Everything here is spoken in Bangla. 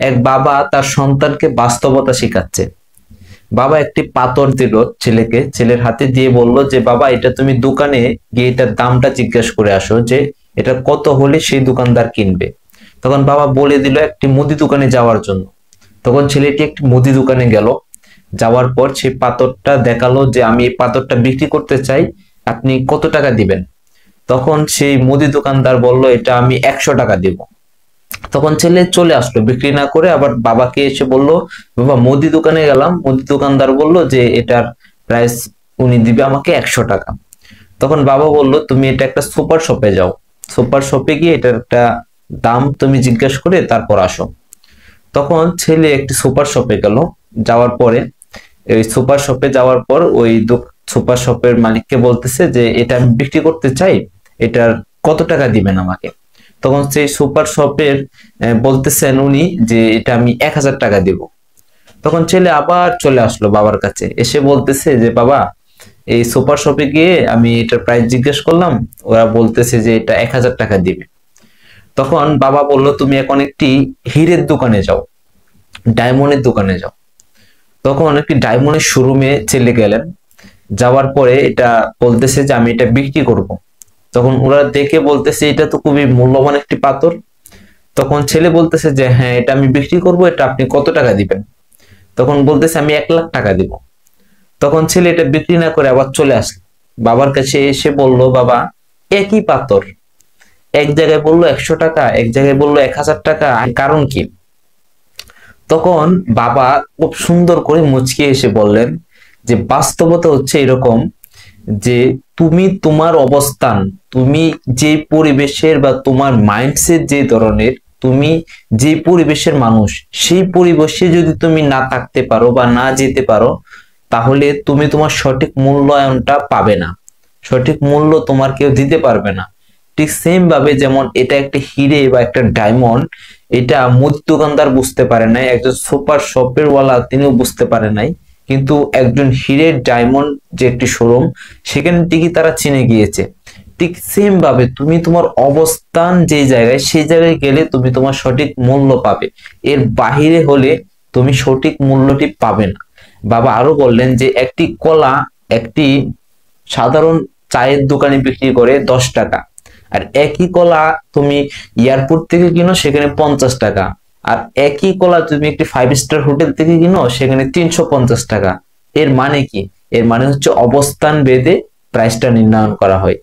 এক বাবা তার সন্তানকে বাস্তবতা শেখাচ্ছে। বাবা একটি পাথর দিল ছেলেকে, ছেলের হাতে দিয়ে বলল যে বাবা এটা তুমি দোকানে গিয়ে এটার দামটা জিজ্ঞেস করে আসো যে এটা কত হলে সেই দোকানদার কিনবে। তখন বাবা বলে দিল একটি মুদি দোকানে যাওয়ার জন্য। তখন ছেলেটি একটি মুদি দোকানে গেল। যাওয়ার পর সেই পাথরটা দেখালো যে আমি এই পাথরটা বিক্রি করতে চাই, আপনি কত টাকা দিবেন? তখন সেই মুদি দোকানদার বলল এটা আমি 100 টাকা দিব। তখন ছেলে চলে আসলো বিক্রি না করে, আবার বাবাকে এসে বলল বাবা মুদি দোকানে গেলাম, মুদি দোকানদার বলল যে এটার প্রাইস উনি দিবে আমাকে 100 টাকা। তখন বাবা বলল তুমি এটা একটা সুপার শপে যাও, সুপার শপে গিয়ে এটার একটা দাম তুমি জিজ্ঞেস করে তারপর আসো। তখন ছেলে একটি সুপার শপে গেল। যাওয়ার পরে ওই সুপার শপে যাওয়ার পর ওই সুপার শপের মালিককে বলতেছে যে এটা আমি বিক্রি করতে চাই, এটার কত টাকা দিবেন আমাকে? তখন সেই সুপার শপের বলতেছেন উনি যে এটা আমি 1000 টাকা দিব। তখন ছেলে আবার চলে আসলো বাবার কাছে, এসে বলতেছে যে বাবা এই সুপার শপে গিয়ে আমি এটার প্রাইস জিজ্ঞেস করলাম, ওরা বলতেছে যে এটা 1000 টাকা দিবে। তখন বাবা বলল তুমি এখন একটি হীরের দোকানে যাও, ডায়মন্ডের দোকানে যাও। তখন একটি ডায়মন্ডের শোরুমে ছেলে গেলেন। যাওয়ার পরে এটা বলতেছে যে আমি এটা বিক্রি করব। তখন ওরা দেখে বলতেছে এটা তো খুবই মূল্যবান একটি পাথর। তখন ছেলে বলতেছে যে হ্যাঁ এটা আমি বিক্রি করব, এটা আপনি কত টাকা দিবেন? তখন বলতেছে আমি 1 লাখ টাকা দিব। তখন ছেলে এটা বিক্রি না করে আবার চলে আসলো বাবার কাছে, এসে বলল বাবা একই পাথর, এক জায়গায় বললো 100 টাকা, এক জায়গায় বললো 1000 টাকা, কারণ কি? তখন বাবা খুব সুন্দর করে মুচকি এসে বললেন যে বাস্তবতা হচ্ছে এরকম যে তুমি তোমার অবস্থান, তুমি যে পরিবেশের বা তোমার মাইন্ডসেট যে ধরনের, তুমি যে পরিবেশের মানুষ, সেই পরিবেশে যদি তুমি না থাকতে পারো বা না যেতে পারো, তাহলে তুমি তোমার সঠিক মূল্যায়নটা পাবে না, সঠিক মূল্য তোমার কেউ দিতে পারবে না। ঠিক সেম ভাবে যেমন এটা একটা হিরে বা একটা ডায়মন্ড, এটা মুদি দোকানদার বুঝতে পারে নাই, একজন সুপার শপের ওয়ালা তিনিও বুঝতে পারে নাই, কিন্তু একজন হিরের ডায়মন্ড যে একটি শোরুম, সেখানে ঠিকই তারা চিনে গিয়েছে। ঠিক সেম ভাবে তুমি তোমার অবস্থান যে জায়গায়, সেই জায়গায় গেলে তুমি তোমার সঠিক মূল্য পাবে, এর বাহিরে হলে তুমি সঠিক মূল্যটি পাবে না। বাবা আরো বললেন যে একটি কলা একটি সাধারণ চায়ের দোকানে বিক্রি করে 10 টাকা, আর একই কলা তুমি এয়ারপোর্ট থেকে কিনো সেখানে 50 টাকা, আর একই কলা তুমি একটি 5 স্টার হোটেল থেকে কিনো সেখানে 350 টাকা। এর মানে কি? এর মানে হচ্ছে অবস্থান ভেদে প্রাইসটা নির্ধারণ করা হয়।